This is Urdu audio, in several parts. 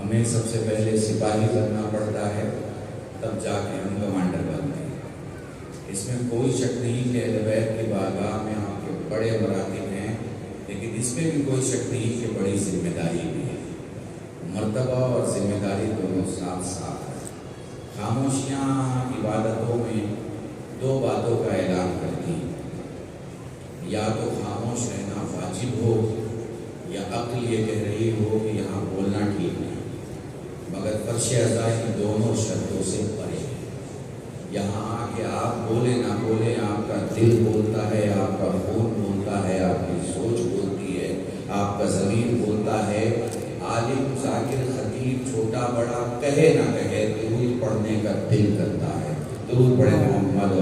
ہمیں سب سے پہلے سپاہی بننا پڑتا ہے، تب جا کے ہم کمانڈر بنتے ہیں۔ اس میں کوئی شک نہیں کہ اہل بیت کی بارگاہ میں آپ کے بڑے مراتب ہیں، لیکن اس میں بھی کوئی شک نہیں کہ بڑی ذمہ داری بھی ہے۔ مرتبہ اور ذمہ داری دونوں ساتھ ساتھ ہیں۔ خاموشیاں عبادتوں میں دو باتوں کا اعلان کرتی ہیں، یا تو خاموش رہنا واجب ہو، یا عقل یہ کہہ رہی ہو کہ یہاں بولنا ٹھیک نہیں، مگر فرش ازا کی دونوں شرطوں سے پرے ہے۔ یہاں آ کے آپ بولے نہ بولے، آپ کا دل بولتا ہے، آپ کا خون بولتا ہے، آپ کی سوچ بولتی ہے، آپ کا ضمیر بولتا ہے۔ عالم، ذاکر، خطیب، چھوٹا بڑا کہے نہ کہے، درود پڑھنے کا دل کرتا ہے۔ درود پڑھے محمد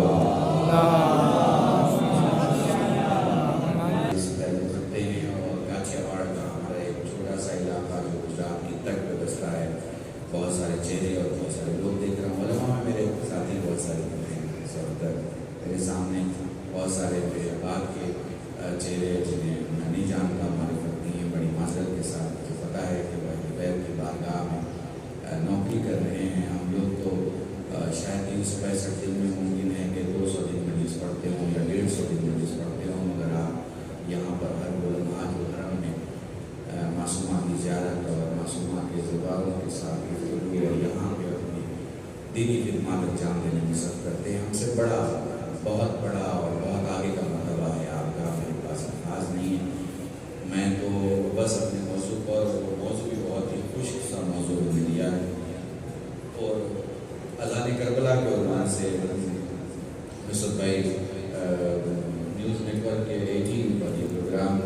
بہت سارے چہرے اور بہت سارے لوگ دیکھ رہا ہوں۔ علماء میں میرے ساتھی بہت سارے ہیں، میرے سامنے بہت سارے بات کے چہرے جنہیں میں نہیں جانتا، معرفت نہیں ہے، بڑی معذرت کے ساتھ مجھے پتہ ہے کہ وہ اہل بیت کی بارگاہ میں نوکری کر رہے ہیں۔ ہم لوگ تو شاید 365 دن میں ممکن ہے کہ 200 دن مجلس پڑھتے ہوں یا 150 دن مجلس پڑھتے ہوں، مگر آپ یہاں پر ہر علماء جو حرم میں معصومہ کی زیارت اور معصومہ کے زبانوں کے ساتھ اور یہاں پہ اپنی دینی خدمات انجام دینے میں صرف کرتے ہیں۔ ہم سے بڑا، بہت بڑا اور بہت آگے کا مرتبہ ہے آپ کا، میرے پاس الفاظ نہیں ہے۔ میں تو بس اپنے موضوع پر، وہ موضوع بھی بہت ہی خشک سا موضوع میں لیا ہے، اور اذان کربلا کے عنوان سے مسعود بھائی نیوز نیٹ ورک کے 18 پر یہ پروگرام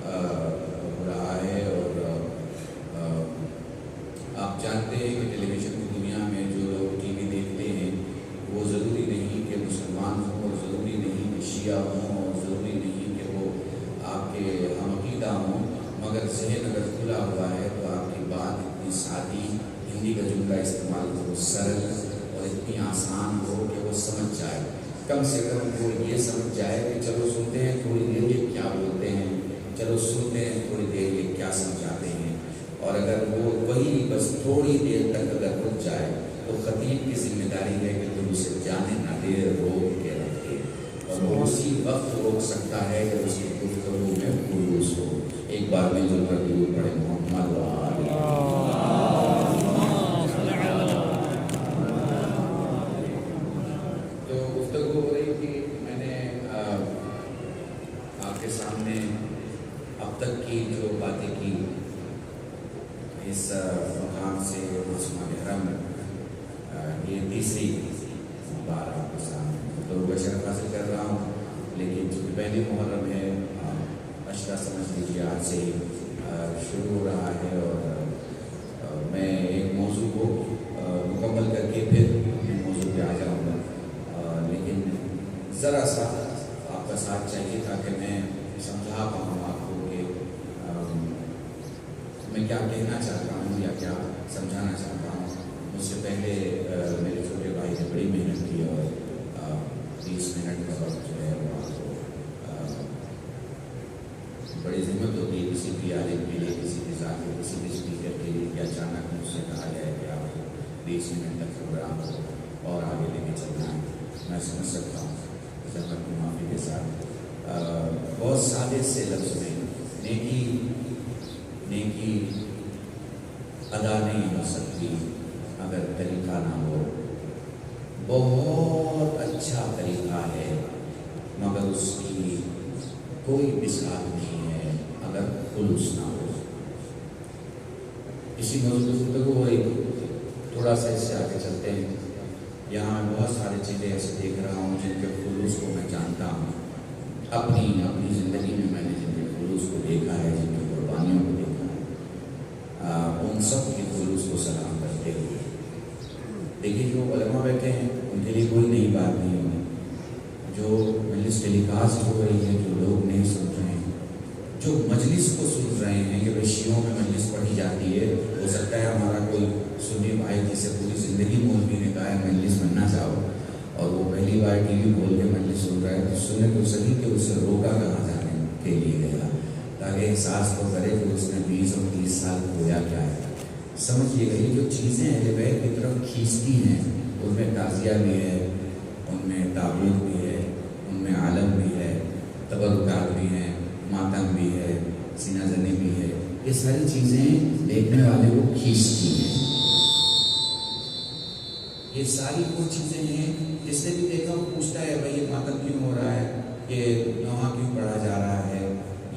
ہو رہا ہے، اور آپ جانتے ہیں کہ ٹیلی ویژن کی دنیا میں جو لوگ ٹی وی دیکھتے ہیں وہ ضروری نہیں کہ مسلمان ہوں، اور ضروری نہیں کہ شیعہ ہوں، اور ضروری نہیں کہ وہ آپ کے ہم عقیدہ ہوں، مگر ذہن اگر کھلا ہوا ہے تو آپ کی بات اتنی سادی، ہندی کا جملہ استعمال کرو، سرل اور اتنی آسان ہو کہ وہ سمجھ جائے، کم سے کم وہ یہ سمجھ جائے کہ چلو سنتے ہیں تھوڑی دیر یہ کیا بولتے ہیں، چلو سنتے ہیں تھوڑی دیر یہ کیا سمجھاتے ہیں۔ اور اگر وہ وہی بس تھوڑی دیر تک اگر رک جائے تو خطیب کی ذمہ داری ہے کہ تم اسے جانے نہ دے، روک کے رکھے، اور وہ اسی وقت روک سکتا ہے کہ اس کی گفتگو میں خلوص ہو۔ ایک بار میں جو درود پڑھے محمد تو گفتگو ہو رہی تھی، میں نے آپ کے سامنے اب تک کی جو باتیں کی اس مقام سے معصومہ حرم، یہ تیسری بار آپ کے سامنے تو کا شرف حاصل کر رہا ہوں، لیکن چونکہ پہلی محرم ہے، اشرا سمجھ لیجیے آج سے ہی شروع ہو رہا ہے، اور میں ایک موضوع کو مکمل کر کے پھر اپنے موضوع پہ آ جاؤں گا، لیکن ذرا سا آپ کا ساتھ چاہیے تاکہ میں سمجھا پاؤں آپ کو کہ میں کیا کہنا چاہتا ہوں یا کیا سمجھانا چاہتا ہوں۔ مجھ سے پہلے میرے چھوٹے بھائی نے بڑی محنت کی، اور 30 منٹ کا وقت جو ہے وہ آپ کو بڑی ذمت ہوتی ہے کسی بھی عالم کے لیے، کسی بھی ذات کے، کسی بھی اسپیکر کے لیے کہ اچانک مجھ سے کہا جائے کہ آپ 20 منٹ تک پروگرام کو اور آگے لے کے چلنا ہے۔ میں سمجھ سکتا ہوں، ذمت کی معافی کے ساتھ بہت سادے سے لفظ میں نیکی ادا نہیں ہو سکتی اگر طریقہ نہ ہو۔ بہت اچھا طریقہ ہے مگر اس کی کوئی مثال نہیں ہے اگر خلوص نہ ہو۔ اسی موضوع پر گفتگو ہو رہی، تھوڑا سا اس سے آگے چلتے ہیں۔ یہاں بہت سارے چیزیں ایسے دیکھ رہا ہوں جن کے خلوص کو میں جانتا ہوں، اپنی زندگی میں میں نے جن کے خلوص کو دیکھا ہے، جن کی قربانیوں کو دیکھا ہے، ان سب کے خلوص کو سلام کرتے ہوئے دیکھیے جو علماء بیٹھے ہیں ان کے لیے کوئی نئی بات نہیں ہوگی، جو مجلس ٹیلی کاسٹ ہو رہی ہے، جو لوگ نہیں سن رہے ہیں، جو مجلس کو سن رہے ہیں کہ بھائی شیعوں میں مجلس پڑھی جاتی ہے، ہو سکتا ہے ہمارا کوئی سنی بھائی جسے پوری زندگی مولوی نے کہا ہے مجلس میں نہ جاؤ، اور وہ پہلی بار ٹی وی کھول کے مجلس سن رہا ہے، تو سنے تو صحیح کہ اسے روکا کہاں جانے کے لیے گیا، تاکہ احساس تو کرے کہ اس نے 20 اور 30 سال کھویا کیا ہے۔ سمجھیے گا یہ جو چیزیں اہل بیت کی طرف کھینچتی ہیں ان میں تعزیہ بھی ہے، ان میں تابوت بھی ہے، ان میں عالم بھی ہے، تبرکات بھی ہیں، ماتم بھی ہے، سینہ زنی بھی ہے، یہ ساری چیزیں دیکھنے والے کو کھینچتی ہیں۔ یہ ساری وہ چیزیں ہیں جس نے بھی دیکھا وہ پوچھتا ہے بھائی یہ ماتم کیوں ہو رہا ہے، یہ نوحہ کیوں پڑھا جا رہا ہے،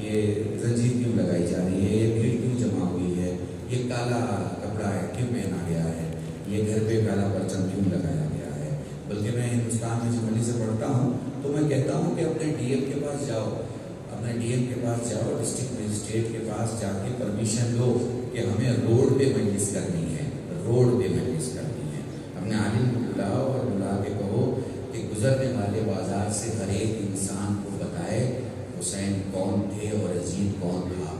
یہ زنجیر کیوں لگائی جا رہی ہے، یہ بھیڑ کیوں جمع ہوئی ہے، یہ کالا کپڑا ہے کیوں پہنا گیا ہے، یہ گھر پہ کالا پرچم کیوں لگایا گیا ہے۔ بلکہ میں ہندوستان میں جملی سے پڑھتا ہوں تو میں کہتا ہوں کہ اپنے ڈی ایم کے پاس جاؤ، اپنے ڈی ایم کے پاس جاؤ، ڈسٹرکٹ مجسٹریٹ کے پاس جا کے پرمیشن لو کہ ہمیں روڈ پہ مجلس کرنی ہے، روڈ پہ مجلس کرنی ہے۔ اپنے عالم کو بلاؤ اور بلا کے کہو کہ گزرنے والے بازار سے ہر ایک انسان کو بتائے حسین کون تھے اور یزید کون تھا۔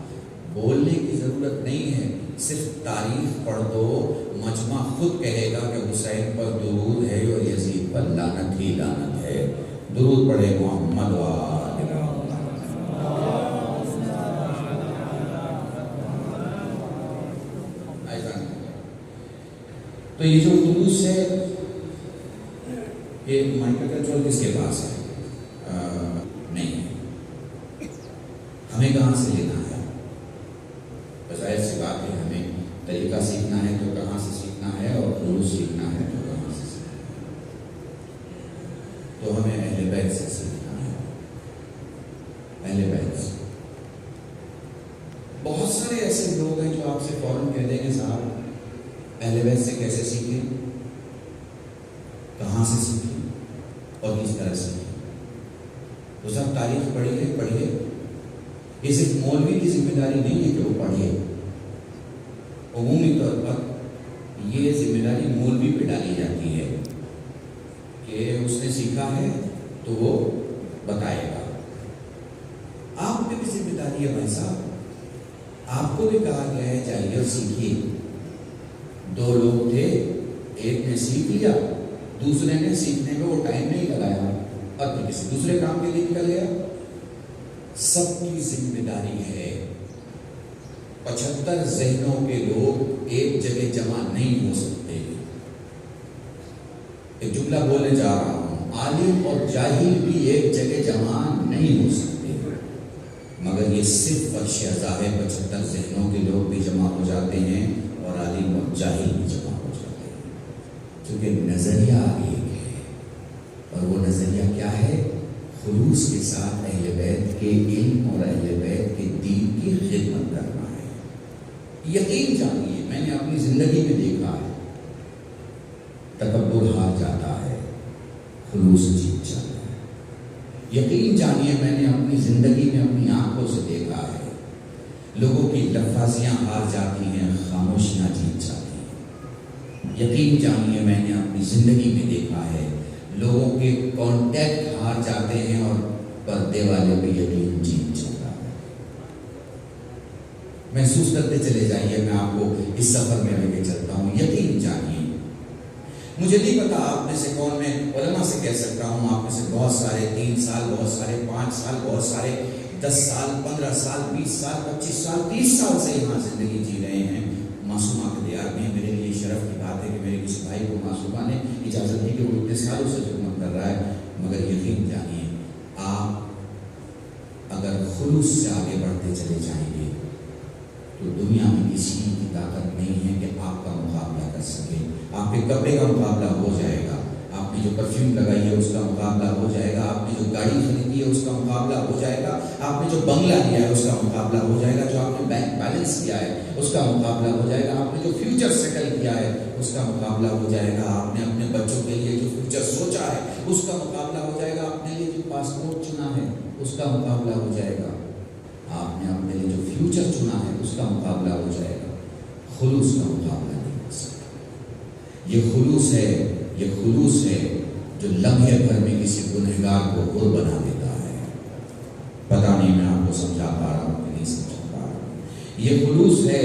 بولنے کی ضرورت نہیں ہے، صرف تاریخ پڑھ دو، مجمع خود کہے گا کہ حسین پر درود ہے اور یزید پر لعنت ہی لعنت ہے۔ درود پڑھے محمد و آل محمد۔ تو یہ جو خلوص ہے یہ مائیکل کنٹرول کس کے پاس ہے؟ نہیں ہے۔ ہمیں کہاں سے لینا ہے؟ ظاہر سی بات ہے ہمیں طریقہ سیکھنا ہے تو کہاں سے سیکھنا ہے، اور خلوص سیکھنا ہے تو کہاں سے سیکھنا ہے؟ تو ہمیں اہل بیت سے سیکھنا ہے، اہل بیت سے۔ بہت سارے ایسے لوگ ہیں جو آپ سے فوراً کہہ دیں گے صاحب اہل بیت سے کیسے سیکھیں، کہاں سے سیکھیں اور کس طرح سیکھیں۔ تو صاحب تاریخ پڑھیے، یہ صرف مولوی کی ذمہ داری نہیں ہے کہ وہ پڑھے، عمومی طور پر یہ ذمہ داری مولوی پہ ڈالی جاتی ہے کہ اس نے سیکھا ہے تو وہ بتائے گا۔ آپ پہ بھی ذمہ داری ہے بھائی صاحب، آپ کو بھی کہا گیا ہے جائیے اور سیکھیے۔ دو لوگ تھے، ایک نے سیکھ لیا، دوسرے نے سیکھنے میں وہ ٹائم نہیں لگایا اور پھر کسی دوسرے کام کے لیے نکل گیا۔ سب کی ذمہ داری ہے۔ 75 ذہنوں کے لوگ ایک جگہ جمع نہیں ہو سکتے۔ ایک جملہ بولنے جا رہا ہوں، عالم اور جاہل بھی ایک جگہ جمع نہیں ہو سکتے، مگر یہ صرف بخش عزا ہے 75 ذہنوں کے لوگ بھی جمع ہو جاتے ہیں اور عالم اور جاہل بھی جمع ہو جاتے ہیں، کیونکہ نظریہ ایک ہے۔ اور وہ نظریہ کیا ہے؟ خلوص کے ساتھ اہل بیت کے علم اور اہل بیت کے دین کی خدمت کرنا ہے۔ یقین جانیے میں نے اپنی زندگی میں دیکھا ہے، تکبر ہار جاتا ہے، خلوص جیت جاتا ہے۔ یقین جانیے میں نے اپنی زندگی میں اپنی آنکھوں سے دیکھا ہے، لوگوں کی لفاظیاں ہار جاتی ہیں، خاموشیاں جیت جاتی ہیں۔ یقین جانیے میں نے اپنی زندگی میں دیکھا ہے، لوگوں کے کانٹیکٹ ہار جاتے ہیں اور پردے والے بھی یقین جیت جاتا ہے۔ محسوس کرتے چلے جائیے، میں آپ کو اس سفر میں لے کے چلتا ہوں۔ یقین جانیے، مجھے نہیں پتا آپ میں سے کون، میں علماء سے کہہ سکتا ہوں آپ میں سے بہت سارے 3 سال، بہت سارے 5 سال، بہت سارے 10 سال، 15 سال، 20 سال، 25 سال، 30 سال سے یہاں زندگی جی رہے ہیں معصومہ کے دیار میں۔ میرے لیے شرف کی بات ہے کہ میرے کسی بھائی کو معصومہ نے اجازت دی کہ وہ اتنے سالوں سے خدمت کر رہا ہے، مگر یقین جانیے آپ اگر خلوص سے آگے بڑھتے چلے جائیں گے تو دنیا میں کسی کی طاقت نہیں ہے کہ آپ کا مقابلہ کر سکے۔ آپ کے کپڑے کا مقابلہ ہو جائے گا، آپ نے جو پرفیوم لگائی ہے اس کا مقابلہ ہو جائے گا، آپ نے جو گاڑی خریدی ہے اس کا مقابلہ ہو جائے گا، آپ نے جو بنگلہ لیا ہے اس کا مقابلہ ہو جائے گا، جو آپ نے بینک بیلنس کیا ہے اس کا مقابلہ ہو جائے گا، آپ نے جو فیوچر سیٹل کیا ہے اس کا مقابلہ ہو جائے گا، آپ نے اپنے بچوں کے لیے جو فیوچر سوچا ہے اس کا مقابلہ ہو جائے گا، آپ نے جو پاسپورٹ چنا ہے اس کا مقابلہ ہو جائے گا، آپ نے اپنے لیے جو فیوچر چنا ہے اس کا مقابلہ ہو جائے گا۔ خلوص کا مقابلہ نہیں ہو سکتا۔ یہ خلوص ہے، یہ خلوص ہے جو لمحے بھر میں کسی گنہگار کو حر بنا دیتا ہے۔ پتہ نہیں میں آپ کو سمجھا پا رہا ہوں کہ نہیں سمجھا پا رہا ہوں۔ یہ خلوص ہے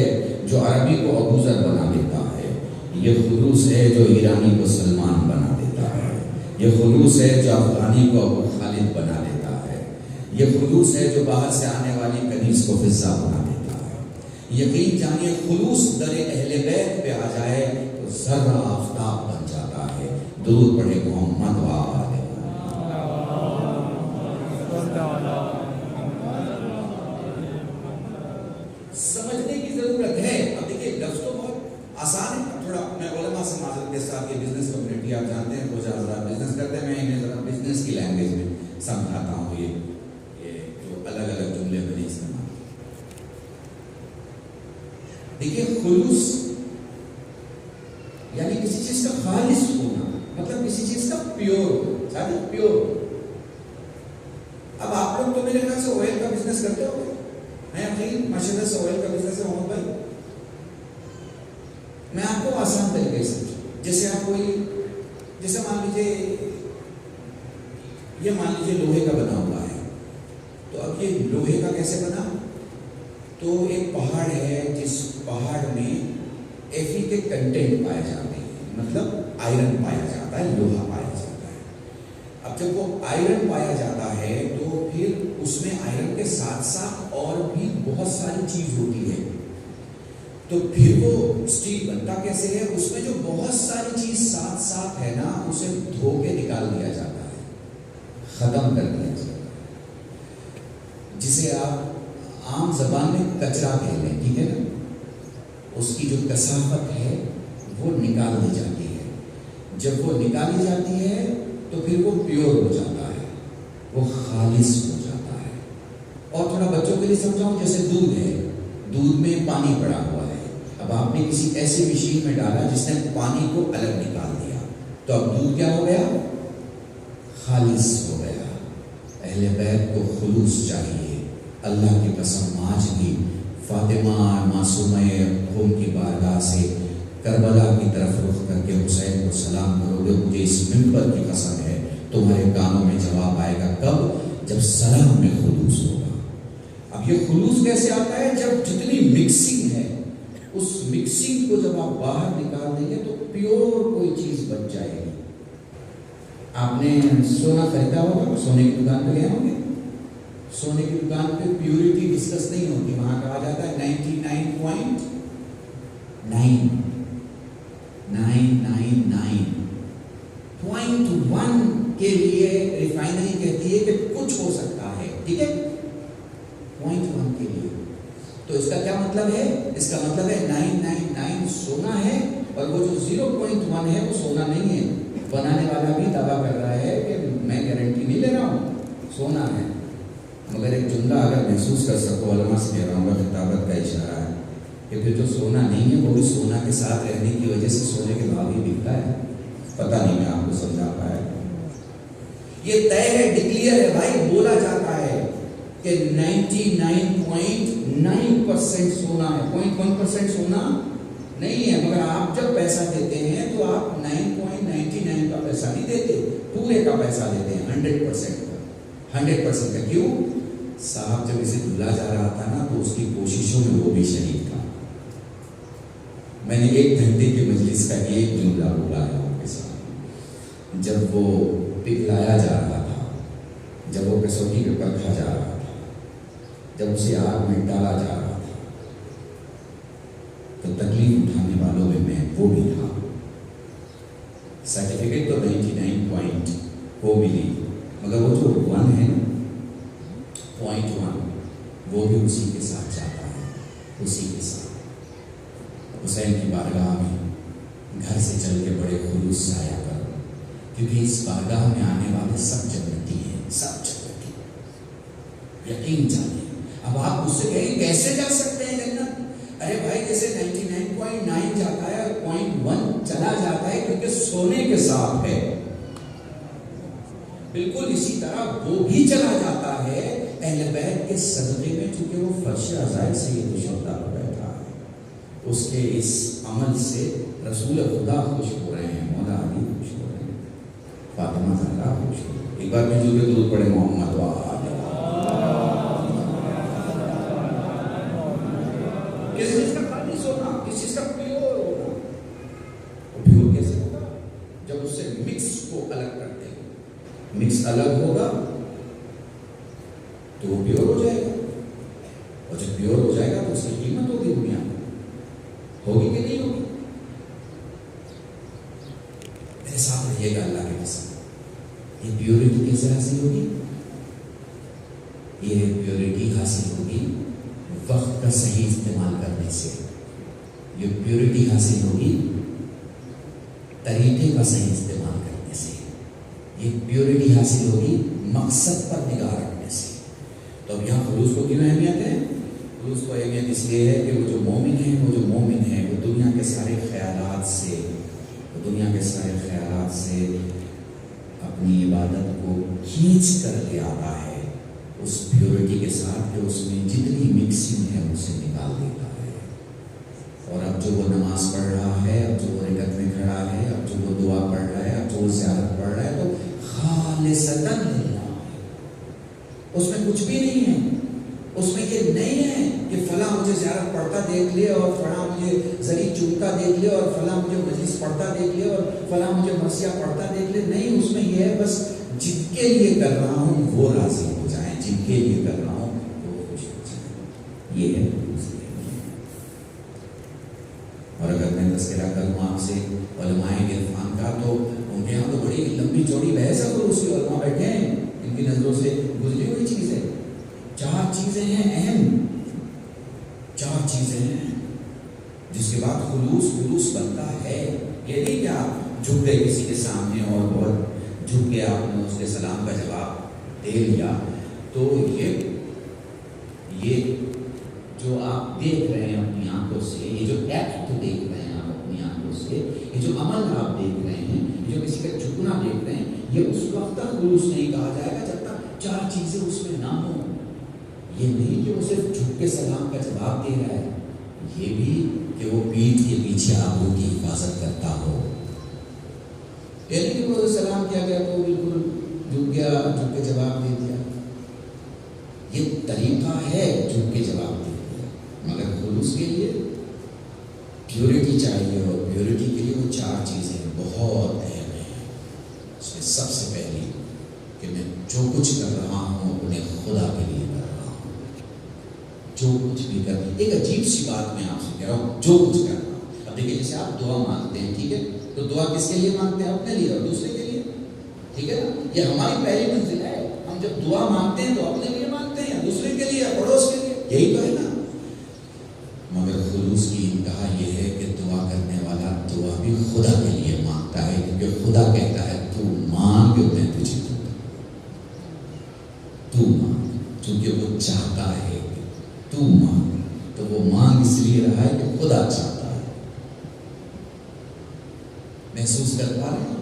جو عربی کو ابوذر بنا دیتا ہے، یہ خلوص ہے جو ایرانی کو سلمان بنا دیتا ہے، یہ خلوص ہے جو افغانی کو ابو خالد بنا دیتا ہے، یہ خلوص ہے جو باہر سے آنے والی کنیز کو فضا بنا دیتا ہے، یقین جانیے خلوص در اہل بیت پہ آ جائے تو ذرہ آفتاب بن جاتا ہے. درود پڑھے محمد و آل. سمجھنے کی ضرورت ہے. اب دیکھیے لفظ تو بہت آسان ہے. تھوڑا میں علماء سے معذرت کے ساتھ یہ بزنس کمیونٹی آپ جانتے ہیں کچھ ذرا بزنس کرتے ہیں, میں انہیں ذرا بزنس کی لینگویج میں سمجھاتا ہوں. یہ جو الگ الگ جملے بنے استعمال. دیکھیے خلوص یعنی کسی چیز کا خالص ہونا, مطلب کسی چیز کا پیور, پیور. اب آپ لوگ تو میرے خیال سے آئل کا بزنس کرتے ہو گے. میں یقین ماشاء اللہ سے آئل کا بزنس ہے محمد بھائی. میں آپ کو آسان طریقے سے جیسے آپ کوئی جیسے مان لیجیے یہ مان لیجیے لوہے کا بنا ہوا ہے. تو اب یہ لوہے کا کیسے بنا؟ تو ایک پہاڑ ہے جس پہاڑ میں ایفی کے کنٹینٹ پائے جاتے ہیں, مطلب آئرن پایا جاتا ہے, لوہا پایا جاتا ہے. اب جب وہ آئرن پایا جاتا ہے تو پھر اس میں آئرن کے ساتھ ساتھ اور بھی بہت ساری چیز ہوتی ہے. تو پھر وہ اسٹیل بنتا کیسے ہے؟ اس میں جو بہت ساری چیز ساتھ ساتھ ہے نا, اسے دھو کے نکال دیا جاتا ہے, ختم کر دیا جاتا ہے, جسے آپ عام زبان میں کچرا کہہ لیں, ٹھیک ہے نا. اس کی جو کثافت ہے وہ نکال دی جاتی ہے. جب وہ نکالی جاتی ہے تو پھر وہ پیور ہو جاتا ہے, وہ خالص ہو جاتا ہے. اور تھوڑا بچوں کے لیے سمجھاؤں, جیسے دودھ ہے, دودھ میں پانی پڑا ہوا ہے. اب آپ نے کسی ایسی مشین میں ڈالا جس نے پانی کو الگ نکال دیا, تو اب دودھ کیا ہو گیا؟ خالص ہو گیا. اہل بیت کو خلوص چاہیے. اللہ کی قسم آج بھی فاطمہ معصومہ قوم کی بارگاہ سے کربلا کی طرف رخ کر کے حسین کو سلام کرو گے, مجھے اس منبر کی قسم ہے تمہارے کانوں میں جواب آئے گا. کب؟ جب سلام میں خلوص ہوگا. اب یہ خلوص کیسے آتا ہے؟ جب جتنی مکسنگ ہے اس مکسنگ کو جب آپ باہر نکال دیں گے تو پیور کوئی چیز بچ جائے گی. آپ نے سونا خریدا ہوگا, سونے کی دکان پہ گئے ہوں گے. سونے کی دکان پہ پیورٹی ڈسکس نہیں ہوتی, وہاں کہا جاتا ہے 99.999.1 کے لیے ریفائنری کہتی ہے کہ کچھ ہو سکتا ہے, ٹھیک ہے, 0.1 کے لیے. تو اس کا کیا مطلب ہے؟ اس کا مطلب ہے 999 سونا ہے اور وہ جو 0.1 ہے وہ سونا نہیں ہے. بنانے والا بھی دعویٰ کر رہا ہے کہ میں گارنٹی نہیں لے رہا ہوں, سونا ہے. مگر ایک جملہ اگر محسوس کر سکو, علماء سے کہہ رہا ہوں, خطابت کا اشارہ ہے کہ پھر جو سونا نہیں ہے وہ بھی سونا کے ساتھ رہنے کی وجہ سے سونے کے بھاؤ ہی بکتا ہے. پتہ نہیں میں آپ کو سمجھا پایا. یہ طے ہے, ڈکلیئر ہے بھائی, بولا جاتا ہے کہ 99.9% سونا ہے, 0.1% سونا نہیں ہے. مگر آپ جب پیسہ دیتے ہیں تو آپ 9.99 کا پیسہ نہیں دیتے, پورے کا پیسہ دیتے ہیں, 100% کا. 100% کا. کیوں؟ صاحب جب اسے دھلا جا رہا تھا نا تو اس کی کوششوں میں وہ بھی شریک تھا. میں نے 1 گھنٹے کی مجلس کا ایک جملہ بولا ہے آپ کے ساتھ. جب وہ پگھلایا جا رہا تھا, جب وہ کسوٹی کے پرکھا جا رہا تھا, جب اسے آگ میں ڈالا جا رہا تھا, تو تکلیف اٹھانے والوں میں وہ بھی تھا. سرٹیفکیٹ تو 99 وہ ملی, مگر وہ جو 1 ہے نا, 0.1, وہ بھی اسی کے ساتھ جاتا ہے, اسی کے ساتھ. حسین کی بارگاہ میں گھر سے چل کے بڑے خلوص سے آیا کرو, کیونکہ اس بارگاہ میں آنے والے سب جنتی ہیں, سب جنتی. یقین جانیے. اب آپ مجھ سے کہیں کیسے جا سکتے ہیں جنت؟ ارے بھائی جیسے 99.9 جاتا ہے اور 0.1 چلا جاتا ہے کیونکہ سونے کے ساتھ ہے, بالکل اسی طرح وہ بھی چلا جاتا ہے اہل بیت کے صدقے میں, چونکہ وہ فرش عزائر سے یہ نشودہ پر بیٹھا ہے. اس کے اس عمل سے رسول خدا خوش ہو رہے ہیں, مولا علی خوش ہو رہے ہیں, فاطمہ زہرا خوش ہو رہے ہیں. ایک بار میں جو درود پڑھے محمد و آل. کس چیز کا خالص ہونا, کس چیز کا پیور ہونا. پیور کیسے ہوگا؟ جب اس سے مکس کو الگ کرتے ہیں. مکس الگ ہوگا تو وہ پیور ہو جائے گا, اور جب پیور ہو جائے گا تو اس کی قیمت ہوگی. کے ساتھ رہیے گا اللہ کے قسم. یہ پیورٹی کیسے حاصل ہوگی؟ یہ پیورٹی حاصل ہوگی وقت کا صحیح استعمال کرنے سے. یہ پیورٹی حاصل ہوگی طریقے کا صحیح استعمال کرنے سے. یہ پیورٹی حاصل ہوگی مقصد پر نگاہ رکھنے سے. تو اب یہاں خلوص کو کیوں اہمیت ہے؟ خلوص کو اہمیت اس لیے ہے کہ وہ جو مومن ہے وہ دنیا کے سارے خیالات سے اپنی عبادت کو کھینچ کر لے آتا ہے اس پیورٹی کے ساتھ کہ اس میں جتنی مکسنگ ہے اسے نکال دیتا ہے. اور اب جو وہ نماز پڑھ رہا ہے، اب جو وہ رکعت میں کھڑا ہے، اب جو وہ دعا پڑھ رہا ہے، اب جو وہ زیارت پڑھ رہا ہے، تو خالصتاً للہ اس میں کچھ بھی نہیں ہے. اس میں یہ نہیں ہے کہ فلاں مجھے زیارت پڑھتا دیکھ لے اور فلاں مجھے ذریع چومتا دیکھ لے اور فلاں مجھے مجلس پڑھتا دیکھ لے اور فلاں مجھے مرثیہ پڑھتا دیکھ لے. نہیں، اس میں یہ ہے بس جن کے لیے کر رہا ہوں وہ راضی ہو جائیں، جن کے لیے کر رہا ہوں وہ خوش ہو جائیں. یہ ہے. اور اگر میں تذکرہ کروں آپ سے علماء عرفان کا، تو ان کے یہاں تو بڑی لمبی چوڑی بحث ہے. اس کے علماء بیٹھے ہیں، ان کی نظروں سے گزری ہوئی چیز ہے. 4 چیزیں ہیں اہم، 4 چیزیں ہیں جس کے بعد خلوص بنتا ہے. یہ نہیں کہ آپ جھک گئے کسی کے سامنے اور بہت جھک کے آپ نے اس کے سلام کا جواب دے لیا. تو یہ جو آپ دیکھ رہے ہیں اپنی آنکھوں سے، یہ جو ایکٹ دیکھ رہے ہیں آپ اپنی آنکھوں سے، یہ جو عمل آپ دیکھ رہے ہیں، یہ جو کسی کا جھکنا دیکھ رہے ہیں، یہ اس وقت تک خلوص نہیں کہا جائے گا جب تک 4 چیزیں اس میں نہ ہوں. یہ نہیں کہ وہ صرف جھک کے سلام کا جواب دے رہا ہے، یہ بھی کہ وہ پیٹھ کے پیچھے آبرو کی حفاظت کرتا ہو. یہ نہیں کہ وہ سلام کیا گیا تو بالکل جھک گیا، جھک کے جواب دے دیا. یہ طریقہ ہے جھک کے جواب دے دیا. مگر خلوص کے لیے پیورٹی چاہیے، اور پیورٹی کے لیے وہ 4 چیزیں بہت اہم ہیں. اس میں سب سے پہلی کہ میں جو کچھ کر رہا ہوں اپنے خدا کے لیے کر رہا ہوں. جو کچھ بھی کر، ایک عجیب سی بات میں آپ سے کہہ رہا ہوں، جو کچھ کر رہا ہوں. اب دیکھیے جیسے آپ دعا مانگتے ہیں، ٹھیک ہے، تو دعا کس کے لیے مانگتے ہیں؟ اپنے لیے اور دوسرے کے لیے. ٹھیک ہے نا، یہ ہماری پہلی منزل ہے. ہم جب دعا مانگتے ہیں تو اپنے لیے مانگتے ہیں یا دوسرے کے لیے یا پڑوس کے لیے، یہی تو ہے نا. مگر خلوص کی انتہا یہ ہے کہ دعا کرنے والا دعا بھی خدا کے لیے مانگتا ہے، کیونکہ خدا کہتا ہے تو مانگ میں تجھے دوں گا. تو مانگ، چونکہ وہ چاہتا ہے تو مانگ. تو وہ مانگ اس لیے رہا ہے کہ خدا چاہتا ہے. محسوس کر پا رہے ہیں؟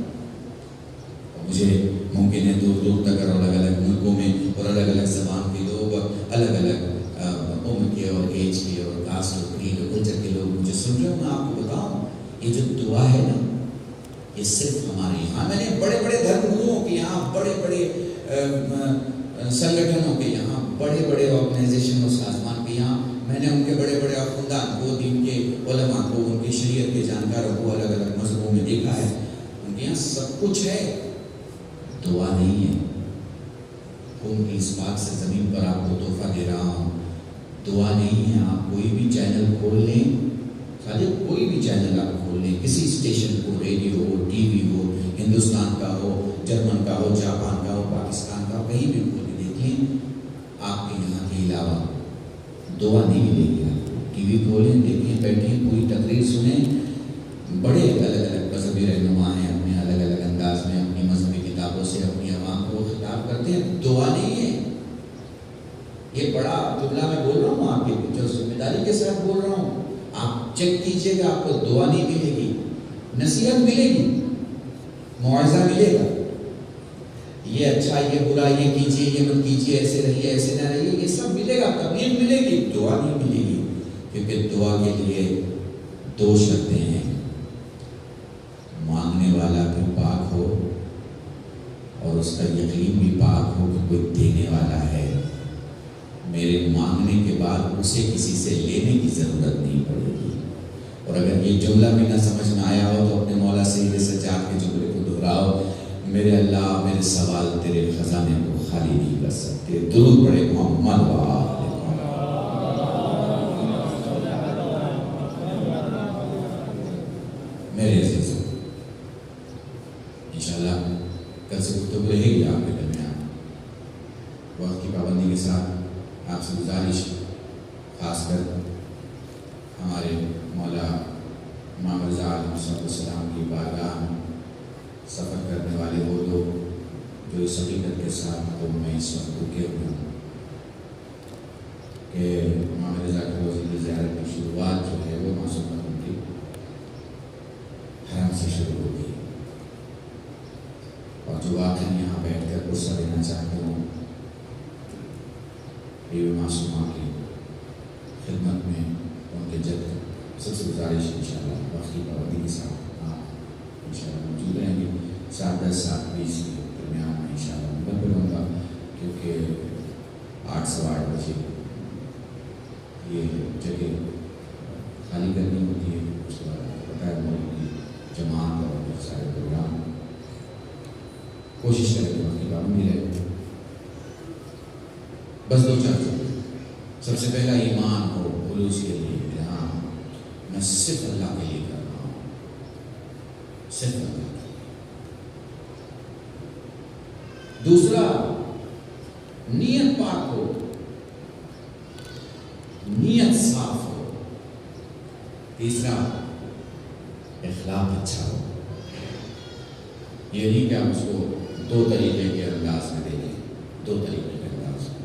مجھے ممکن ہے دور دور تک اور الگ الگ ملکوں میں اور الگ الگ زبان کے لوگ اور الگ الگ عمر کے اور ایج کے اور کاسٹ اور کریڈ اور کلچر کے لوگ مجھے سن رہے ہوں. میں آپ کو بتاؤں، یہ جو دعا ہے نا، یہ صرف ہمارے یہاں، میں نے بڑے بڑے دھرم گروؤں کے یہاں، بڑے بڑے سنگٹھنوں کے یہاں، بڑے بڑے آرگنائزیشن اور سازمان کے یہاں، میں نے ان کے بڑے بڑے خاندان کو، دین کے علماء کو، ان کی شریعت کے جانکاروں کو الگ الگ مذہبوں میں دیکھا ہے. ان کے یہاں سب کچھ ہے، دعا نہیں ہے. ان کی اس بات سے زمین پر آپ کو تحفہ دے رہا ہوں، دعا نہیں ہے. آپ کوئی بھی چینل کھول لیں، صادق کوئی بھی چینل آپ کھول لیں، کسی اسٹیشن کو، ریڈیو ہو، ٹی وی ہو، ہندوستان کا ہو، جرمن کا ہو، جاپان کا ہو، پاکستان کا، کہیں بھی کھول کے دیکھ لیں، آپ کے یہاں کے علاوہ دعا نہیں ملے گی. آپ کو ٹی وی کھولیں، دیکھیں، بیٹھیں، پوری تقریر سنیں. بڑے الگ الگ مذہبی رہنما ہیں، اپنے الگ الگ انداز میں اپنی مذہبی کتابوں سے اپنی عوام کو خطاب کرتے ہیں. دعا نہیں ہے. یہ بڑا جملہ میں بول رہا ہوں، آپ کی جو ذمہ داری کے ساتھ بول رہا ہوں. آپ چیک کیجئے گا، آپ کو دعا نہیں ملے گی، نصیحت ملے گی، موعظہ ملے گا، یہ اچھا، یہ برا، یہ کیجئے، یہ مت کیجئے، ایسے رہیے، ایسے نہ رہیے، یہ سب ملے گا، تبلیغ ملے گی، دعا نہیں ملے گی. کیونکہ دعا کے لیے 2 شرطیں ہیں: مانگنے والا بھی پاک ہو اور اس کا یقین بھی پاک ہو کہ کوئی دینے والا ہے. میرے مانگنے کے بعد اسے کسی سے لینے کی ضرورت نہیں پڑے گی. اور اگر یہ جملہ بھی نہ سمجھ میں آیا ہو تو اپنے مولا سید سجاد کے جملے کو دہراؤ: میرے اللہ، میرے سوال تیرے خزانے کو خالی نہیں کر سکتے. درود پڑھے محمد و آل میرے عزیزوں. کل سے گفتگو رہے گی آپ کے درمیان. وقت کی پابندی کے ساتھ آپ سے گزارش، خاص کر ہمارے مولا امام رضا علیہ السلام کی بارگاہ میں سفر کرنے والے وہ لوگ جو اس حقیقت کے ساتھ تو میں اس وقت رکے ہوئے ہوں کہ امام رضا کی روزے کی زیارت کی شروعات جو ہے وہ معصوم کی حرم سے شروع ہوگی، اور جو واقعی یہاں بیٹھ کر غصہ دینا چاہتے ہوں بیوی معصومہ کی خدمت میں ان کے جد سب سے گزارش انشاءاللہ وقت کی پابندی کے ساتھ آپ انشاءاللہ موجود رہیں گے. 7:10 7:20 کے درمیان میں انشاءاللہ میں بولوں گا، کیونکہ 8 سوا 8 بجے یہ جگہ خالی کرنی ہوتی ہے. اس کے بعد بقایا ملک کی جماعت اور بہت سارے پروگرام. کوشش کریں کہ وقت کی پابندی رہے. بس 2-4 چیزیں. سب سے پہلا ایمان ہو خلوص کے لیے کہ ہاں میں صرف اللہ کے لیے کر رہا ہوں، صرف اللہ کے لیے. دوسرا نیت پاک ہو، نیت صاف ہو. تیسرا اخلاق اچھا ہو. یہ نہیں کہ آپ اس کو 2 طریقے کے انداز میں دیں گے، 2 طریقے کے انداز میں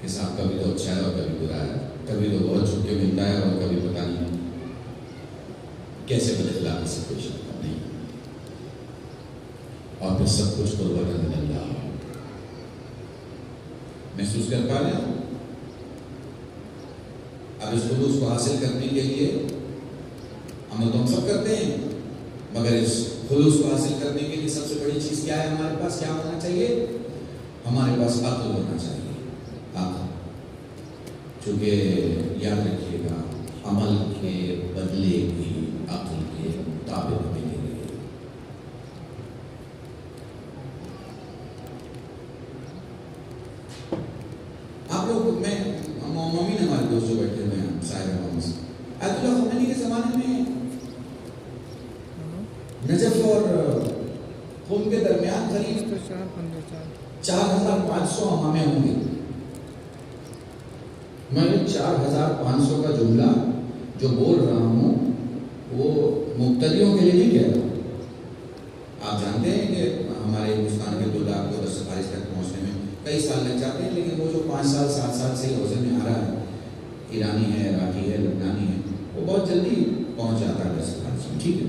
کہ صاحب کبھی تو اچھا ہے اور کبھی برا ہے، کبھی تو بہت چھپ کے ملتا ہے اور کبھی پتہ نہیں کیسے بد اخلاقی سے پیش آتا نہیں، اور پھر سب کچھ قربت اللہ. محسوس کر پا رہے ہیں اب اس خلوص کو حاصل کرنے کے لیے عمل تو ہم سب کرتے ہیں، مگر اس خلوص کو حاصل کرنے کے لیے سب سے بڑی چیز کیا ہے؟ ہمارے پاس کیا ہونا چاہیے؟ ہمارے پاس عقل ہونا چاہیے. عقل، چونکہ یاد رکھیے گا عمل کے بدلے بھی عقل کے مطابق ملے گی. آپ لوگ میں ممین ہمارے دوست جو بیٹھے ہوئے ہیں شاعر محمد آیت اللہ خمینی کے زمانے میں نجف اور قم کے درمیان قریب 4500 امامے ہوں گے. میں 4500 کا جملہ جو بول رہا ہوں وہ مبتدیوں کے لیے نہیں کہہ رہا. آپ جانتے ہیں کہ ہمارے ہندوستان کے 2 لاکھ کو 10 خارج تک پہنچنے میں کئی سال لگ جاتے ہیں، لیکن وہ جو 5 سال 7 سال سے حوصلے میں آ رہا ہے، ایرانی ہے، عراقی ہے، لبنانی ہے، وہ بہت جلدی پہنچ جاتا ہے 10 خارج میں. ٹھیک ہے،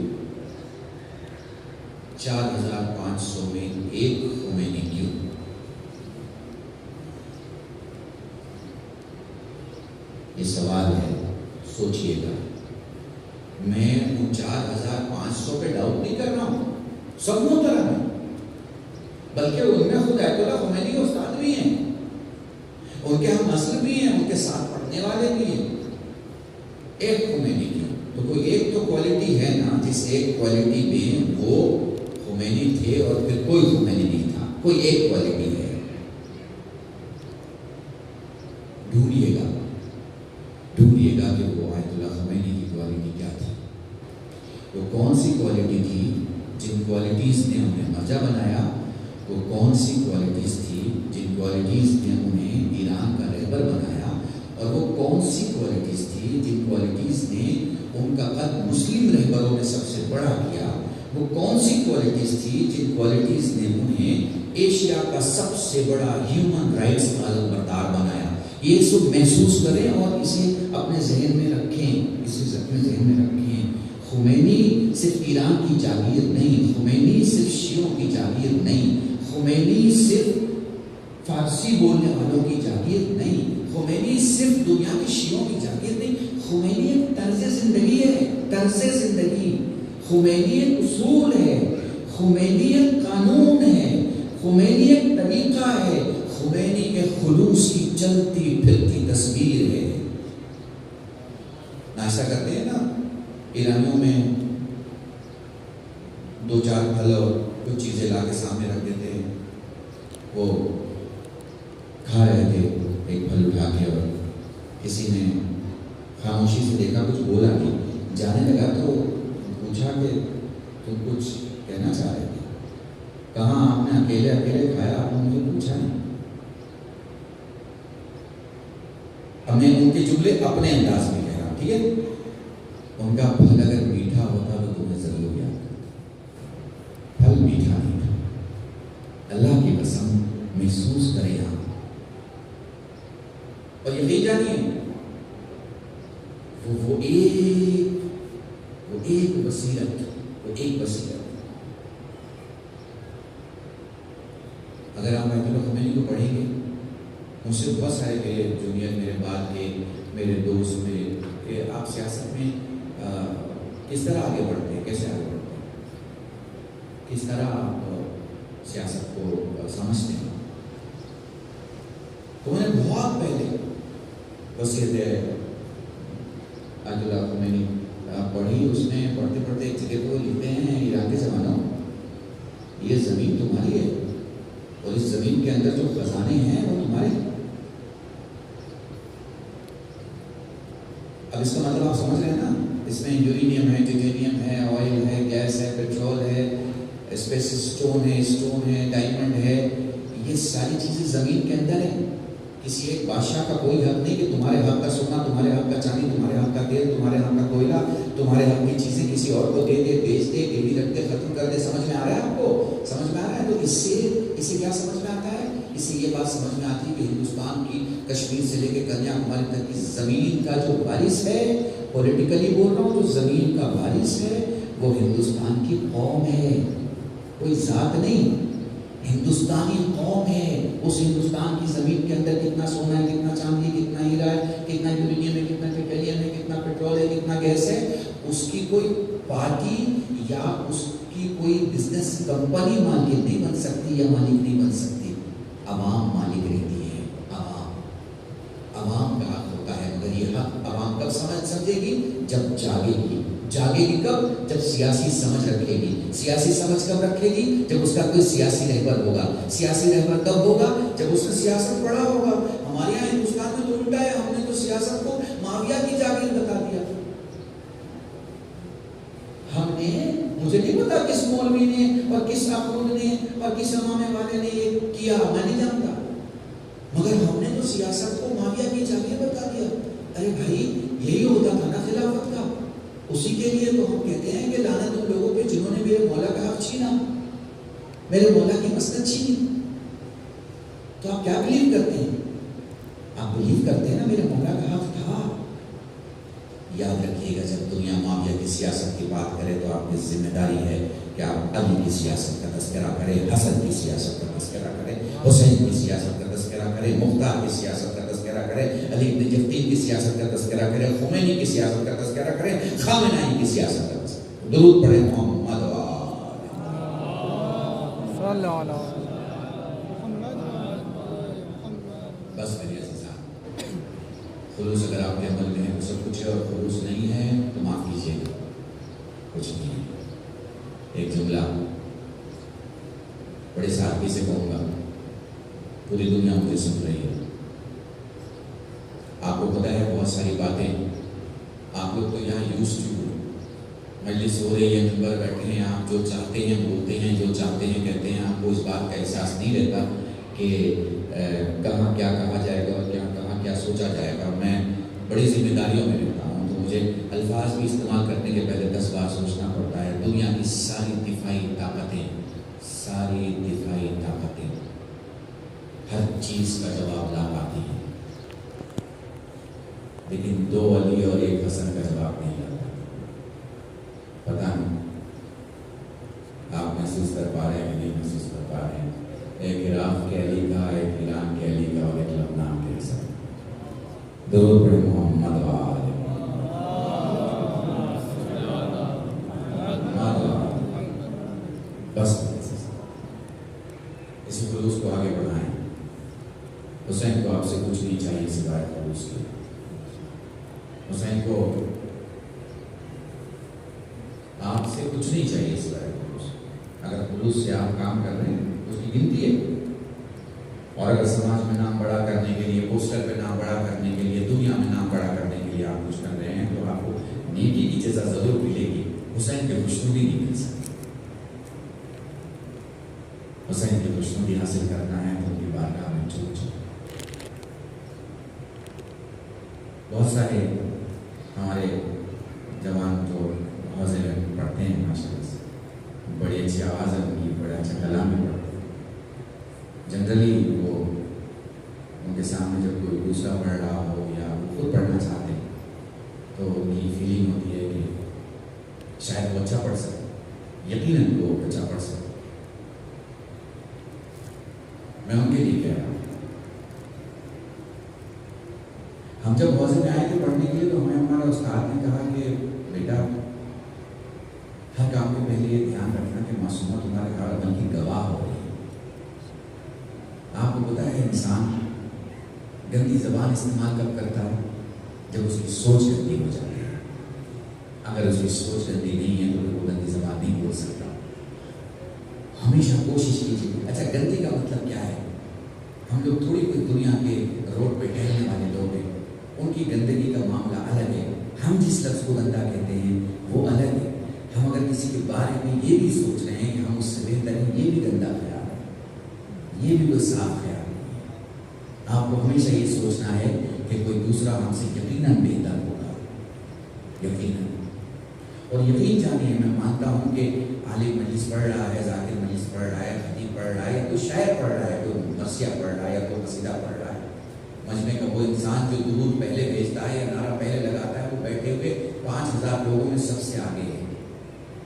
4500 میں ایک خمینی کیوں؟ یہ سوال ہے، سوچئے گا. میں ان 4500 پہ ڈاؤٹ نہیں کر رہا ہوں، سب محترم ہیں، بلکہ ان میں خود آیت اللہ خمینی کے استاد بھی ہیں، ان کے ہم نسل بھی ہیں، ان کے ساتھ پڑھنے والے بھی ہیں. ایک خمینی کیوں؟ تو کوئی ایک تو کوالٹی ہے نا، جس ایک کوالٹی میں وہ خمینی تھے اور پھر کوئی خمینی نہیں تھا. کوئی ایک کوالٹی ہے، ڈھونڈیے گا کہ وہ آیت اللہ خمینی کی کوالٹی کیا تھی. وہ کون سی کوالٹی تھی جن کوالٹیز نے انہیں مرجع بنایا؟ وہ کون سی کوالٹیز تھی جن کوالٹیز نے انہیں ایران کا رہبر بنایا؟ اور وہ کون سی کوالٹیز تھی جن کوالٹیز نے ان کا قد مسلم رہبروں میں سب سے بڑا کیا؟ وہ کون سی کوالٹیز تھی جن کوالٹیز نے انہیں ایشیا کا سب سے بڑا ہیومن رائٹس کا علم بردار بنایا؟ یہ سب محسوس کریں اور اسے اپنے ذہن میں رکھیں، خمینی صرف ایران کی جاگیر نہیں، خمینی صرف شیعوں کی جاگیر نہیں، خمینی صرف فارسی بولنے والوں کی جاگیر نہیں، خمینی صرف دنیا کے شیعوں کی جاگیر نہیں. خمینی ایک طرز زندگی ہے، طرز زندگی. خمینی ایک اصول ہے، خمینی ایک قانون ہے، خمینی ایک طریقہ ہے، خمینی ایک خلوص کی چلتی پھرتی تصویر ہے. ناشتہ کرتے ہیں نا ایرانیوں میں 2-4 پھل اور کچھ چیزیں لا کے سامنے رکھ دیتے ہیں. وہ کھا رہے تھے ایک پھل اٹھا کے اور کسی نے خاموشی سے دیکھا، کچھ بولا نہیں. جانے لگا تو پوچھا کہ تم کچھ کہنا چاہ رہے تھے؟ کہاں آپ نے اکیلے اکیلے کھایا، آپ نے مجھے پوچھا نہیں. ہم نے ان کے جملے اپنے انداز میں کہہ رہا، ٹھیک ہے. ان کا پھل اگر میٹھا ہوتا تو تمہیں ضرور یاد کرتا. پھل میٹھا نہیں تھا. اللہ کی قسم محسوس کرے آپ اور یقین جانیے وہ ایک بصیرت، اگر آپ بیت الخمینی کو پڑھیں گے، مجھ سے بہت سارے میرے جونیئر، میرے بعد کے میرے دوست میں کہ آپ سیاست میں کس طرح آگے بڑھتے ہیں، کیسے آگے بڑھتے ہیں، کس طرح آپ سیاست کو سمجھتے ہیں. تو میں نے بہت پہلے وصیت آیت اللہ خمینی پڑھی. اس میں پڑھتے پڑھتے ایک جگہ کو لکھتے ہیں، ایران کے زمانوں یہ زمین تمہاری ہے اور اس زمین کے اندر جو خزانے ہیں وہ تمہارے. اب اس کا مطلب آپ سمجھ رہے ہیں نا، اس میں یورینیم ہے، ٹیٹینیم ہے، آئل ہے، گیس ہے، پیٹرول ہے، اسپیس اسٹون ہے، ڈائمنڈ ہے. یہ ساری چیزیں زمین کے اندر ہیں. کسی ایک بادشاہ کا کوئی حق نہیں کہ تمہارے حق کا سونا، تمہارے حق کا چاندی، تمہارے حق کا تیل، تمہارے حق کا کوئلہ، تمہارے حق کی چیزیں کسی اور کو دے دے، بیچ دے، گروی رکھ دے، ختم کر دے. سمجھ میں آ رہا ہے آپ کو؟ سمجھ میں آ رہا ہے؟ تو اس سے کیا سمجھ میں آتا ہے؟ اس سے یہ بات سمجھ میں آتی ہے کہ ہندوستان کی کشمیر سے لے کے کنیا کماری تک کی زمین کا جو وارث ہے، پولیٹیکلی بول رہا ہوں، جو زمین کا وارث ہے وہ ہندوستان کی قوم ہے، کوئی ذات نہیں. ہندوستانی قوم ہے. اس ہندوستان کی زمین کے اندر کتنا سونا ہے، کتنا چاندی، کتنا ہیرا ہے، کتنا یورینیم ہے، کتنا ٹیٹینیم ہے، کتنا پیٹرول ہے، کتنا گیس ہے، اس کی کوئی پارٹی یا اس کی کوئی بزنس کمپنی مالک نہیں بن سکتی یا مالک نہیں بن سکتی. عوام مالک رہتی ہے. عوام کا حق ہوتا ہے. مگر یہ حق عوام کب سمجھے گی؟ جب جاگے گی کب؟ جب سیاسی سمجھ رکھے گی. سیاسی سمجھ کب رکھے گی؟ جب اس کا کوئی سیاسی رہبر ہوگا. سیاسی رہبر کب ہوگا؟ جب اس نے سیاست پڑھا ہوگا. ہمارے یہاں ہندوستان میں تو الٹا ہے. ہم نے تو سیاست کو مافیا کی جاگیر بتا دیا. ہم نے، مجھے نہیں پتا کس مولوی نے اور کس اخوند نے اور کس امامے والے نے یہ کیا، میں نہیں جانتا، مگر ہم نے تو سیاست کو مافیا کی جاگیر بتا دیا. ارے بھائی یہی ہوتا تھا نا خلافت کا. اسی کے لیے تو ہم کہتے ہیں کہ لعنت ان لوگوں پہ جنہوں نے میرے مولا کا حق چھینا، میرے مولا کی مسند چھینی. تو آپ کیا بلیو کرتے ہیں؟ آپ بلیو کرتے ہیں نا میرے مولا کا حق تھا. یاد رکھیے گا جب دنیا مافیا کی سیاست کی بات کرے تو آپ کی ذمہ داری ہے کہ آپ علی کی سیاست کا تذکرہ کریں، حسن کی سیاست کا تذکرہ کریں، حسین کی سیاست کا تذکرہ کریں، مختار کی سیاست کا تذکرہ کریں، علی بن جفتین کی سیاست کا تذکرہ کریں، خمینی کی سیاست کا تذکرہ کریں، خامنہ ای کی سیاست کا تذکرہ. درود پڑھیں محمد صلی اللہ علیہ وسلم. بس میری عزیزان، خلوص اگر آپ کے عمل میں ہے تو سب کچھ ہے، اور خلوص نہیں ہے تو معاف کیجیے گا، کچھ نہیں ہے. ایک جملہ بڑے سادگی سے کہوں گا، پوری دنیا مجھے سن رہی ہے. آپ کو پتا ہے بہت ساری باتیں آپ لوگ تو یہاں یوز ٹو، مجلس ہو رہی ہے، ممبر بیٹھے ہیں، آپ جو چاہتے ہیں بولتے ہیں، جو چاہتے ہیں کہتے ہیں. آپ کو اس بات کا احساس نہیں رہتا کہ کہاں کیا کہا جائے گا اور کہاں کیا سوچا جائے گا. میں بڑی ذمہ داریوں میں رہتا ہوں تو مجھے الفاظ بھی استعمال کرنے کے پہلے 10 بار سوچنا پڑتا ہے. دنیا کی ساری دفاعی طاقتیں ہر چیز کا جواب لا پاتی ہیں، لیکن 2 علی اور 1 حسن کا جواب نہیں لاتا. پتہ نہیں آپ محسوس کر پا رہے ہیں کہ نہیں محسوس کر پا رہے ہیں. ایک عراق کے علی کا، ایک ایران کے علی کا اور ایک لبنان کے حسن. درود پڑھیں محمد وآل بس. اسی خلوص کو آگے بڑھائیں. حسین کو آپ سے کچھ نہیں چاہیے سوائے خلوص کے. حسین کو آپ سے کچھ نہیں چاہیے سوائے خلوص. اگر خلوص سے آپ کام کر رہے ہیں اس کی گنتی ہے. اور اگر سماج میں نام بڑا کرنے کے لیے، پوسٹر پہ نام بڑا کرنے کے لیے، دنیا میں نام بڑا کرنے کے لیے آپ کچھ کر رہے ہیں تو آپ کو نیکی کی جزا ضرور ملے گی. حسین کے خوشنودی نہیں مل سکتی. حسین کی دشمنی حاصل کرنا ہے تو ان کی بارگاہ میں جھک جاؤ۔ بہت سارے ہمارے جوان تو حوضے میں پڑھتے ہیں ماشاءاللہ سے، بڑی اچھی آواز ہے ان کی، بڑا اچھا کلام میں پڑھتے ہیں۔ جنرلی وہ ان کے سامنے جب کوئی دوسرا پڑھ رہا ہو یا وہ خود پڑھنا چاہتے ہیں تو ان کی فیلنگ ہوتی ہے کہ شاید وہ اچھا پڑھ سکے، یقیناً وہ اچھا پڑھ سکے۔ میں ان کے لیے کہہ رہا ہوں، ہم جب حوضے میں آئے تھے پڑھنے کے لیے تو ہمیں ہمارا استاد نے کہا کہ بیٹا ہر کام کے پہلے یہ دھیان رکھنا کہ معصومہ تمہارے ہر عمل کی گواہ ہو رہی ہے۔ آپ کو پتا ہے انسان گندی زبان استعمال کب کرتا ہے؟ جب اس کی سوچ گندی ہو جاتی ہے۔ اگر اس کی سوچ گندی نہیں ہے تو وہ گندی زبان نہیں بول سکتا۔ ہمیشہ کوشش کیجیے۔ اچھا گندی کا مطلب کیا ہے؟ ہم لوگ تھوڑی کوئی دنیا کے روڈ پہ ٹہلنے والے لوگ ہیں، ان کی گندگی کا معاملہ الگ ہے، ہم جس لفظ کو گندا کہتے ہیں وہ الگ ہے۔ ہم اگر کسی کے بارے میں یہ بھی سوچ رہے ہیں کہ ہم اس سے بہتر ہیں، یہ بھی گندا خیال ہے، یہ بھی کوئی صاف خیال نہیں ہے۔ آپ کو ہمیشہ یہ سوچنا ہے کہ کوئی دوسرا ہم سے یقیناً بہتر ہوگا، یقیناً۔ اور یقین جانیے، میں مانتا ہوں کہ عالم مجلس پڑھ رہا ہے، ذاکر مجلس پڑھ رہا ہے، خطیب پڑھ رہا ہے، کوئی شاعر پڑھ رہا ہے، کوئی مرثیہ پڑھ رہا ہے یا کوئی قصیدہ پڑھ رہا ہے، مجمع کا وہ انسان جو درود پہلے بھیجتا ہے یا نعرہ پہلے لگاتا ہے، وہ بیٹھے ہوئے 5000 لوگوں میں سب سے آگے ہے،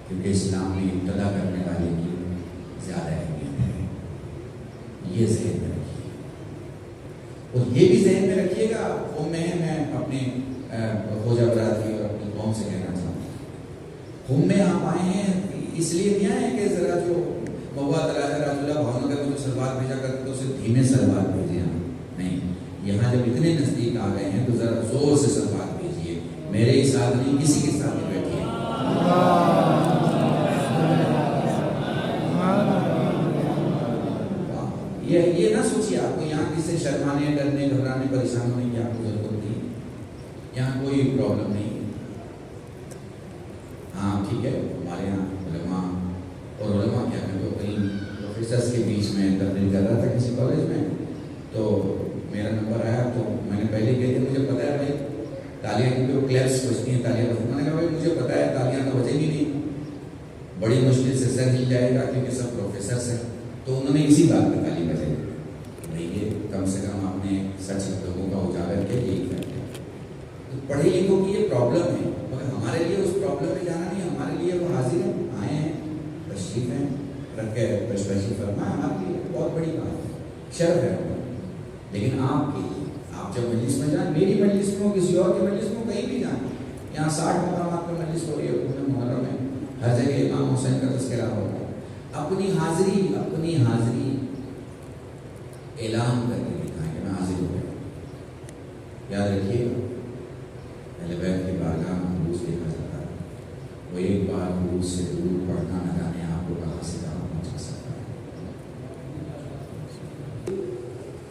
کیونکہ اسلام میں ابتدا کرنے والے کی زیادہ اہمیت ہے۔ یہ ذہن میں رکھیے، اور یہ بھی ذہن میں رکھیے گا۔ قوم میں میں اپنے خوجہ برادری اور اپنی قوم سے کہنا چاہتا ہوں، قوم میں آپ آئے ہیں اس لیے نہیں آئے کہ ذرا جو مواد راجہ راجولہ بھاؤ نگر میں جو سلوات بھیجا کرتے تو اسے دھیمے سلوات بھیجے ہم نہیں، یہاں جب اتنے نزدیک آ گئے ہیں تو ذرا زور سے سلوات بھیجیے، میرے ہی ساتھ نہیں کسی کے ساتھ نہیں بیٹھیے۔ یہ نہ سوچیے آپ کو یہاں کسی سے شرمانے، ڈرنے، گھبرانے، پریشان ہونے کی آپ کو ضرورت نہیں، یہاں کوئی پرابلم نہیں۔ ہاں ٹھیک ہے، ہمارے یہاں علماء اور علماء کیا میں تو کئی پروفیسرس کے بیچ میں تقریر کر رہا تھا کسی کالج میں، تو میرا نمبر آیا تو میں نے پہلے کہہ دیا مجھے پتا ہے بھائی تالیاں کیونکہ وہ کلیپس بجتی ہیں، تالیاں بجتی ہیں۔ میں نے کہا بھائی مجھے پتا ہے تالیاں تو بجیں گی نہیں، بڑی مشکل سے سر ہل جائے گا کیونکہ سب پروفیسرس ہیں۔ تو انہوں نے اسی بات پہ تالی بجائی، بھائی یہ کم سے کم آپ نے سچ لوگوں کا اجاگر کیا، یہی کر دیا۔ پڑھے لکھوں کی یہ پرابلم ہے، مگر ہمارے لیے اس پرابلم میں جانا نہیں، ہمارے لیے وہ حاضر ہیں، آئے ہیں، تشریف ہیں، رکھ کے تشریف فرمائے، ہمارے لیے بہت بڑی بات ہے، شرف ہے۔ لیکن آپ کے لیے، آپ جب مجلس میں جائیں، میری مجلس میں ہو، کسی اور کی مجلس میں ہو، کہیں بھی جائیں، یہاں 60 مقامات پہ مجلس ہو رہی ہے، محرم میں ہر جگہ امام حسین کا تذکرہ ہو رہا ہے، اپنی حاضری اعلان کر کے دکھائیں کہ میں حاضر ہو گیا۔ یاد رکھیے اہل بیت کی بارگاہ میں خلوص دیکھا جاتا ہے، وہ ایک بار خلوص سے دور پڑھنا نہ جانے آپ کو کہاں سے کہاں پہنچا سکتا ہے۔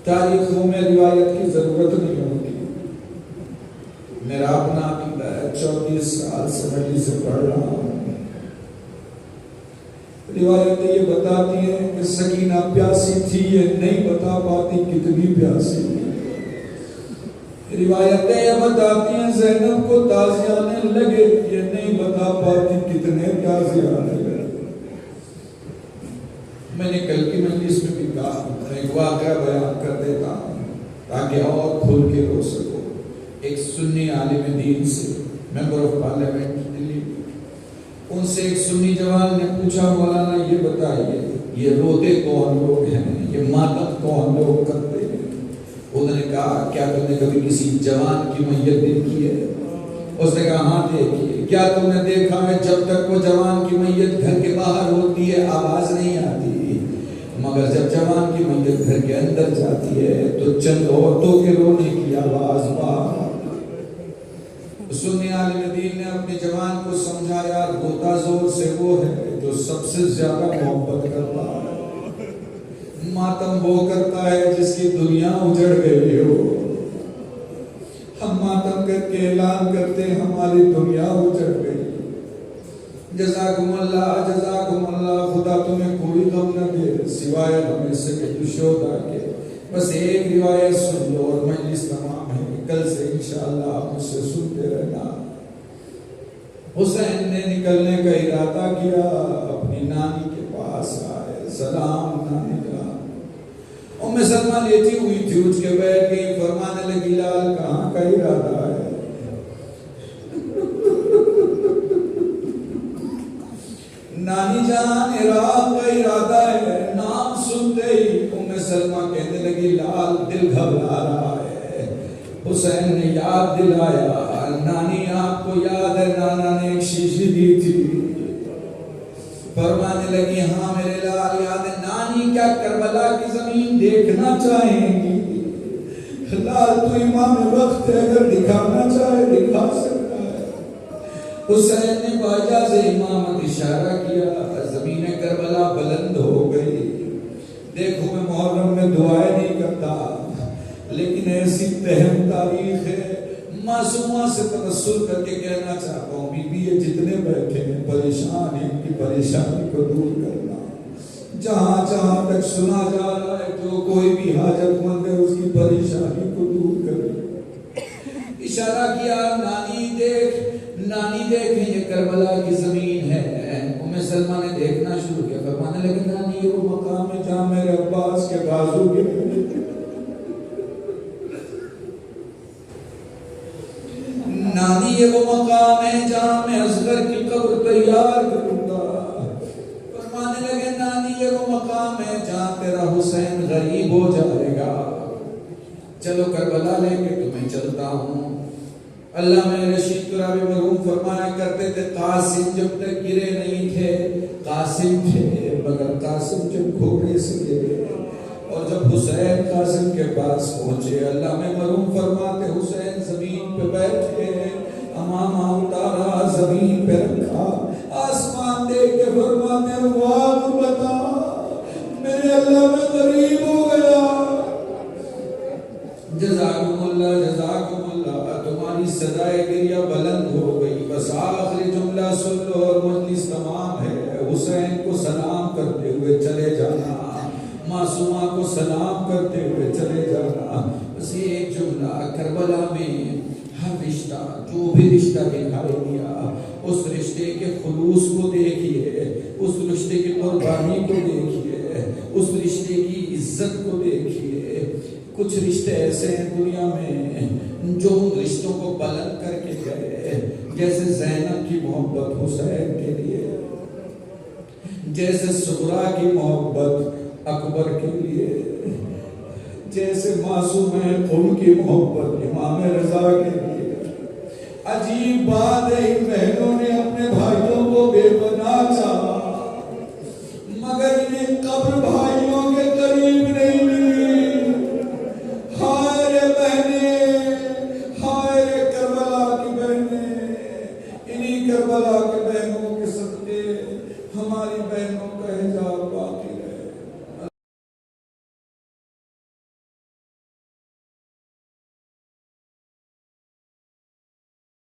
تاریخوں میں روایت کی ضرورت نہیں ہوتی، میرا اپنا عقیدہ ہے، 34 سال سے مجلس سے پڑھ رہا ہوں، روایتیں یہ بتاتی ہیں کہ سکینہ پیاسی تھی، یہ نہیں بتا پاتی کتنی پیاسی تھی۔ روایتیں یہ بتاتی ہیں زینب کو تازی آنے لگے، یہ نہیں بتا پاتی کتنے تازی آنے لگے۔ میں نے کل کی مجلس میں بھی کہا، میں ایک واقعہ بیان کر دیتا ہوں تاکہ اور کھل کے رو سکو۔ ایک سنی عالم دین سے، ممبر آف پارلیمنٹ دلی، ان سے ایک سنی جوان نے پوچھا مولانا یہ بتائیے یہ روتے کون لوگ ہیں، یہ ماتم کون لوگ کرتے ہیں؟ انہوں نے کہا کیا تم نے کبھی کسی جوان کی میت دیکھی ہے؟ اس نے کہا ہاں دیکھی ہے۔ کیا تم نے دیکھا ہے جب تک وہ جوان کی میت گھر کے باہر ہوتی ہے آواز نہیں آتی، مگر جب جوان کی میت گھر کے اندر جاتی ہے تو چند عورتوں کے رونے کی آواز باہر۔ سنی عالم دین نے اپنے جوان کو سمجھایا روتا زور سے وہ ہے جو سب سے زیادہ محبت کرتا ہے، ماتم وہ کرتا ہے جس کی دنیا اجڑ گئی ہو۔ ہم ماتم کر کے اعلان کرتے ہیں ہماری دنیا اجڑ گئی، جزاکم اللہ خدا تمہیں کوئی غم نہ دے، سوائے ہمیں سے شہداء کے بس ایک روایت سن لو اور مجلس تمام ہے. کل سے انشاءاللہ آپ مجھ سے سنتے رہنا. حسین نے نکلنے کا ارادہ کیا, اپنی نانی کے پاس آئے. سلام نانی جان. ام سلمہ لیٹی ہوئی تھی, اٹھ کے بیٹھ گئی, فرمانے لگی لال کہاں کا ارادہ ہے؟ نانی جان عراق کا ارادہ ہے. نام سنتے ہی ام سلمہ کہنے لگی لال دل گھبرا رہا ہے. حسین نے یاد دلایا, نانی آپ کو یاد ہے نانا نے ایک شیشی دی تھی. فرمانے لگی ہاں میرے لال یاد ہے. نانی کیا کربلا کی زمین دیکھنا چاہیں گی؟ لال تو امام وقت ہے, اگر دکھانا چاہے دکھا سکتا ہے. حسین نے باجاز امامت اشارہ کیا, زمین کربلا بلند ہو گئی. دیکھو میں محرم میں دعائیں نہیں کرتا, لیکن ایسی تہم تاریخ ہے, معصومہ سے تنسل کر کے کہنا چاہتا ہوں بی بی یہ جتنے بیٹھے ہیں پریشان ہیں, ان کی پریشانی کو دور کرنا. جہاں جہاں تک سنا جا رہا ہے جو کوئی بھی حاجت مند ہے اس کی پریشانی کو دور کرے. اشارہ کیا, نانی دیکھ, نانی دیکھیں یہ کربلا کی زمین ہے. ام سلمہ نے دیکھنا شروع کیا. فرمانے لگے نانی یہ وہ مقام ہے جہاں میرے عباس کے بازو کے نانی یہ وہ مقام ہے جہاں میں اصغر کی قبر تیار کروں گا. فرمانے لگے نانی یہ وہ مقام ہے جہاں تیرا حسین غریب ہو جائے گا. چلو کربلا لے کے تمہیں چلتا ہوں. اللہ میں رشید قرابی مرحوم فرمایا کرتے تھے قاسم جب تک گرے نہیں تھے قاسم تھے, مگر قاسم جب گھوڑے سے گرے اور جب حسین قاسم کے پاس پہنچے, اللہ میں مرحوم فرماتے حسین زمین پہ بیٹھے, امامہ اتارا زمین پہ رکھا, آسمان دیکھ کے فرماتے واہ بتا میرے اللہ میں غریب ہو گیا. جزاکم اللہ تمہاری صدائے گریہ بلند ہو گئی. بس آخری جملہ سن لو اور مجلس تمام ہے. حسین کو سلام کرتے ہوئے چلے جانا, معصومہ کو سلام کرتے ہوئے چلے جانا. بس ایک جملہ, کربلا میں ہر رشتہ جو بھی رشتہ دکھائی دیا اس رشتے کے خلوص کو دیکھیے, اس رشتے کی قربانی کو دیکھیے, اس رشتے کی عزت کو دیکھیے. کچھ رشتے ایسے ہیں دنیا میں جو ان رشتوں کو بلند کر کے گئے, جیسے زینب کی محبت حسین کے لیے, جیسے سغرا کی محبت اکبر کے لیے, جیسے معصوم قم کی محبت امام رضا کے لیے. عجیب بات ہے ان بہنوں نے اپنے بھائیوں کو بے پناہ چاہا, مگر انہیں قبر بھائی